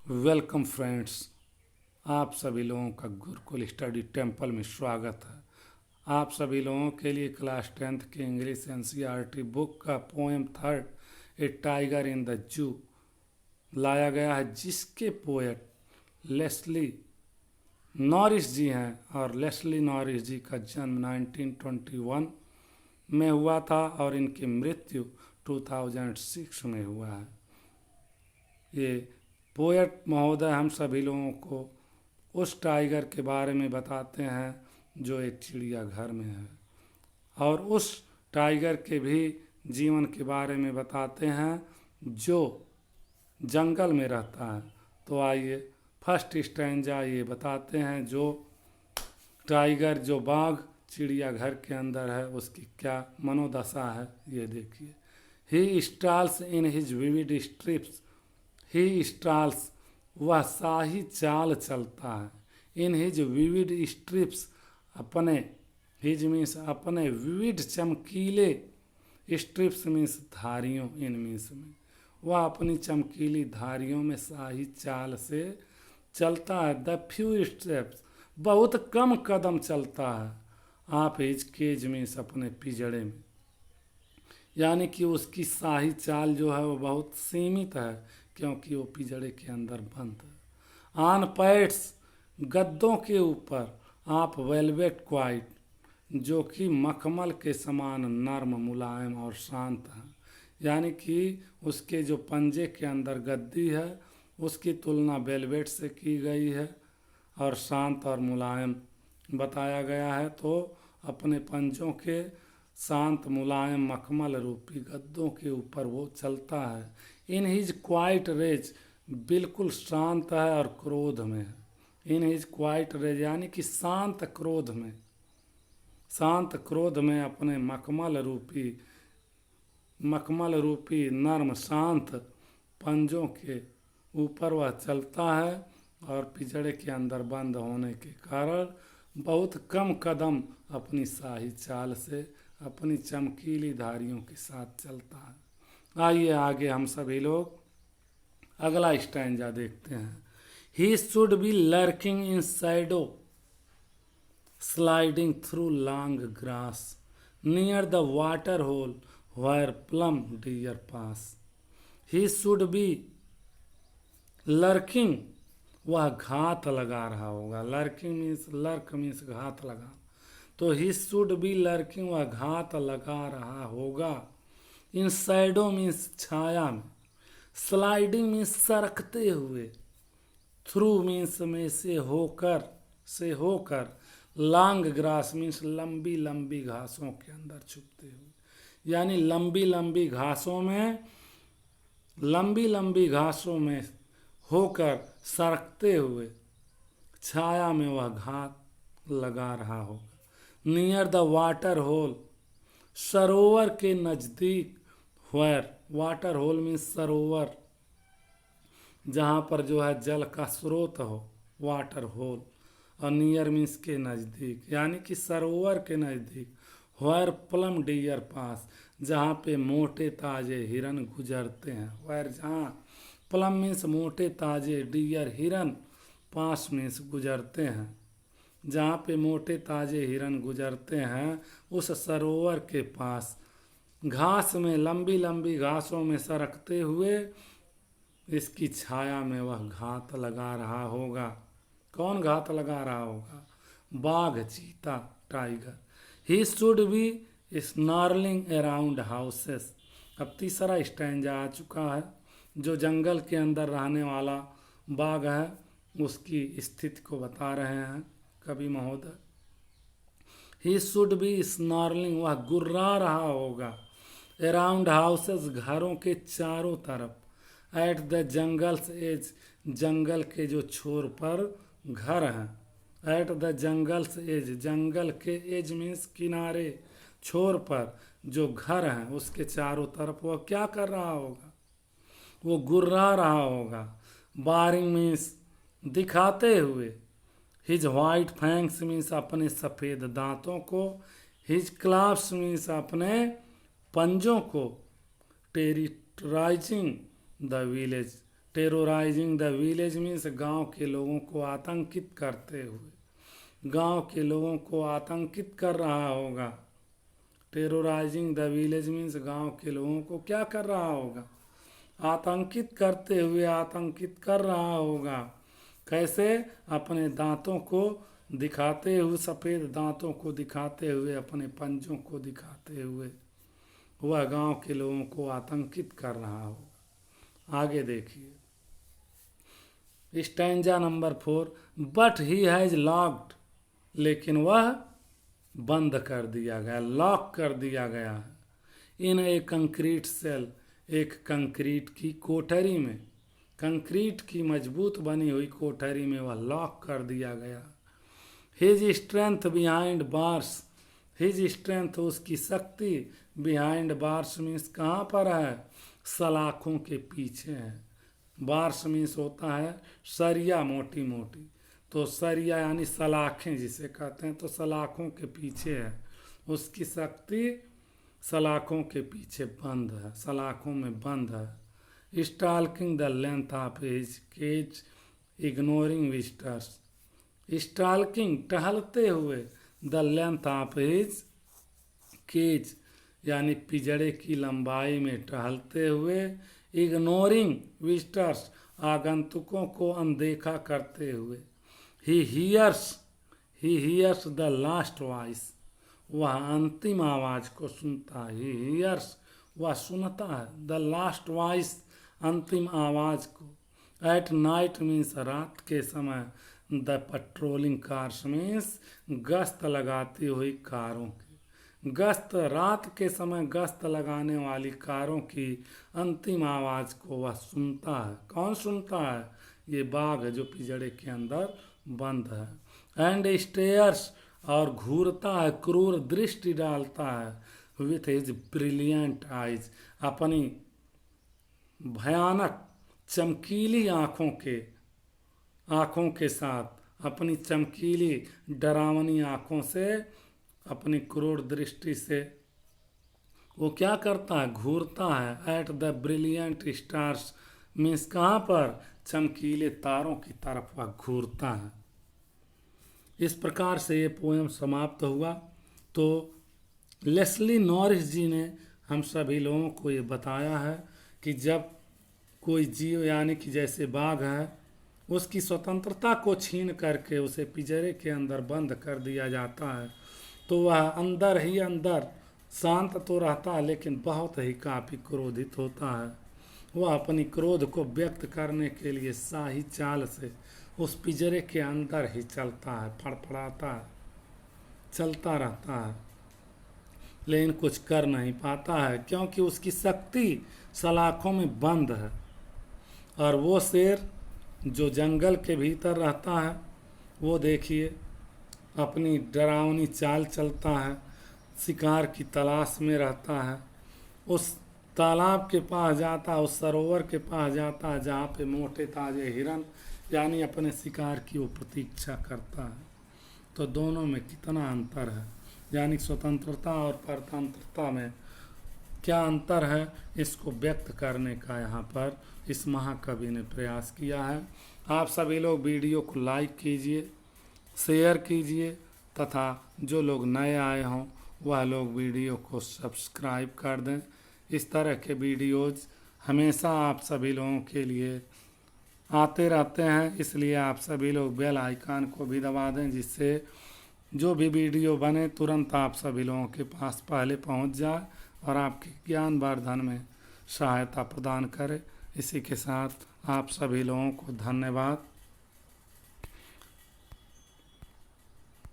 Welcome friends. आप सभी लोगों का गुरुकुल स्टडी टेम्पल में स्वागत है। आप सभी लोगों के लिए क्लास 10th के इंग्लिश एनसीईआरटी बुक का poem third A tiger in the zoo लाया गया है, जिसके पोएट लेस्ली नॉरिस जी हैं। और लेस्ली नॉरिस जी का जन्म 1921 में हुआ था और इनकी मृत्यु 2006 में हुआ है। ये पोएट महोदय हम सभी लोगों को उस टाइगर के बारे में बताते हैं जो एक चिड़ियाघर में है, और उस टाइगर के भी जीवन के बारे में बताते हैं जो जंगल में रहता है। तो आइए फर्स्ट स्टैंजा ये बताते हैं, जो टाइगर जो बाघ चिड़ियाघर के अंदर है उसकी क्या मनोदशा है, ये देखिए। He stalls in his vivid stripes, he stalls वह शाही चाल चलता है। इन हिज विविड स्ट्रिप्स, अपने हिज मीन्स अपने विविड चमकीले, स्ट्रिप्स मीन्स धारियों, इन मीन्स में वह अपनी चमकीली धारियों में शाही चाल से चलता है। द फ्यू स्टेप्स, बहुत कम कदम चलता है। आप हिज केज मीन्स अपने पिजड़े में, यानी कि उसकी शाही चाल जो है वो बहुत सीमित है, क्योंकि वो पिजड़े के अंदर बंद है। ऑन पैड्स, गद्दों के ऊपर। आप वेलवेट क्वाइट, जो कि मखमल के समान नर्म, मुलायम और शांत है, यानी कि उसके जो पंजे के अंदर गद्दी है उसकी तुलना वेलवेट से की गई है और शांत और मुलायम बताया गया है। तो अपने पंजों के शांत मुलायम मखमल रूपी गद्दों के ऊपर वो चलता है। इन हिज क्वाइट रेज, बिल्कुल शांत है और क्रोध में है। इन हिज क्वाइट रेज यानी कि शांत क्रोध में, शांत क्रोध में अपने मखमल रूपी नर्म शांत पंजों के ऊपर वह चलता है, और पिजड़े के अंदर बंद होने के कारण बहुत कम कदम अपनी शाही चाल से अपनी चमकीली धारियों के साथ चलता है। आइए आगे हम सभी लोग अगला स्टैंजा देखते हैं। He should be lurking in shadow, sliding through long grass, near the water hole where plum deer pass. He should be lurking, वह घात लगा रहा होगा। लर्किंग मीन्स, लर्क मीन्स घात लगा, तो ही शुड बी लर्किंग वह घात लगा रहा होगा। इन शैडो मीन्स छाया में, स्लाइडिंग मीन्स सरकते हुए, थ्रू मीन्स में से होकर, लॉन्ग ग्रास मीन्स लंबी लंबी घासों के अंदर छुपते हुए, यानी लंबी लंबी घासों में होकर सरकते हुए छाया में वह घात लगा रहा होगा। नियर द वाटर होल, सरोवर के नज़दीक। वेयर, वाटर होल मीन्स सरोवर, जहाँ पर जो है जल का स्रोत हो, वाटर होल। और नियर मीन्स के नज़दीक, यानी कि सरोवर के नज़दीक। वेयर प्लम डियर पास, जहाँ पे मोटे ताजे हिरन गुजरते हैं। वेयर, जहाँ, प्लम मीन्स मोटे ताजे, डियर हिरन, पास मीन्स गुजरते हैं। जहाँ पे मोटे ताजे हिरन गुजरते हैं उस सरोवर के पास, घास में, लंबी लंबी घासों में सरकते हुए इसकी छाया में वह घात लगा रहा होगा। कौन घात लगा रहा होगा? बाघ, चीता, tiger. He should B snarling around houses. अब तीसरा स्टैंजा आ चुका है। जो जंगल के अंदर रहने वाला बाघ है उसकी स्थिति को बता रहे हैं कवि महोदय। ही शुड बी स्नार्लिंग, वह गुर्रा रहा होगा। अराउंड हाउसेस, घरों के चारों तरफ। एट द जंगल्स एज, जंगल के जो छोर पर घर हैं। एट द जंगल्स एज, जंगल के एज मीन्स किनारे, छोर पर जो घर हैं उसके चारों तरफ वह क्या कर रहा होगा? वो गुर्रा रहा होगा। बारिंग मीन्स दिखाते हुए। हिज वाइट फैंक्स मीन्स अपने सफ़ेद दांतों को। हिज क्लाप्स मीन्स अपने पंजों को। Terrorising the village, terrorising the village means गांव के लोगों को आतंकित करते हुए, गांव के लोगों को आतंकित कर रहा होगा। टेरोराइजिंग द विलेज मीन्स गांव के लोगों को क्या कर रहा होगा, आतंकित करते हुए, आतंकित कर रहा होगा। कैसे, अपने दांतों को दिखाते हुए, सफ़ेद दांतों को दिखाते हुए, अपने पंजों को दिखाते हुए वह गांव के लोगों को आतंकित कर रहा होगा। आगे देखिए stanza number 4, but he has locked, लेकिन वह बंद कर दिया गया, लॉक कर दिया गया है। इन ए कंक्रीट सेल, एक कंक्रीट की कोठरी में, कंक्रीट की मजबूत बनी हुई कोठरी में वह लॉक कर दिया गया। His strength behind bars, his strength उसकी शक्ति, बिहाइंड बार्स मीन्स कहाँ पर है, सलाखों के पीछे है। बार्स मीन्स होता है सरिया, मोटी मोटी, तो सरिया यानी सलाखें जिसे कहते हैं, तो सलाखों के पीछे है उसकी शक्ति, सलाखों के पीछे बंद है, सलाखों में बंद है। Stalking the length of his cage ignoring visitors, stalking टहलते हुए, the length of his cage यानी पिंजड़े की लंबाई में टहलते हुए, इग्नोरिंग विजिटर्स आगंतुकों को अनदेखा करते हुए। He hears the last voice, वह अंतिम आवाज को सुनता है। ही हियर्स वह सुनता है, द लास्ट वॉइस अंतिम आवाज को। एट नाइट मीन्स रात के समय, द पेट्रोलिंग कार्स मीन्स गश्त लगाती हुई कारों की, गश्त रात के समय गश्त लगाने वाली कारों की अंतिम आवाज को वह सुनता है। कौन सुनता है, ये बाघ जो पिंजड़े के अंदर बंद है। एंड स्टेयर्स और घूरता है, क्रूर दृष्टि डालता है। विथ हिज ब्रिलियंट आइज, अपनी भयानक चमकीली आँखों के साथ, अपनी चमकीली डरावनी आँखों से, अपनी क्रूर दृष्टि से वो क्या करता है, घूरता है। At the brilliant stars means कहाँ पर, चमकीले तारों की तरफ वह घूरता है। इस प्रकार से ये पोएम समाप्त हुआ। तो लेस्ली नॉरिस जी ने हम सभी लोगों को ये बताया है कि जब कोई जीव यानी कि जैसे बाघ है, उसकी स्वतंत्रता को छीन करके उसे पिंजरे के अंदर बंद कर दिया जाता है, तो वह अंदर ही अंदर शांत तो रहता है, लेकिन बहुत ही काफ़ी क्रोधित होता है। वह अपनी क्रोध को व्यक्त करने के लिए शाही चाल से उस पिंजरे के अंदर ही चलता है, फड़फड़ाता है, चलता रहता है, लेकिन कुछ कर नहीं पाता है, क्योंकि उसकी शक्ति सलाखों में बंद है। और वो शेर जो जंगल के भीतर रहता है, वो देखिए अपनी डरावनी चाल चलता है, शिकार की तलाश में रहता है। उस तालाब के पास जाता है, उस सरोवर के पास जाता है जहाँ पे मोटे ताजे हिरन यानी अपने शिकार की वो प्रतीक्षा करता है। तो दोनों में कितना अंतर है, यानी स्वतंत्रता और परतंत्रता में क्या अंतर है, इसको व्यक्त करने का यहाँ पर इस महाकवि ने प्रयास किया है। आप सभी लोग वीडियो को लाइक कीजिए, शेयर कीजिए, तथा जो लोग नए आए हों वह लोग वीडियो को सब्सक्राइब कर दें। इस तरह के वीडियोज़ हमेशा आप सभी लोगों के लिए आते रहते हैं, इसलिए आप सभी लोग बेल आइकन को भी दबा दें, जिससे जो भी वीडियो बने तुरंत आप सभी लोगों के पास पहले पहुंच जाए और आपके ज्ञान वर्धन में सहायता प्रदान करे। इसी के साथ आप सभी लोगों को धन्यवाद।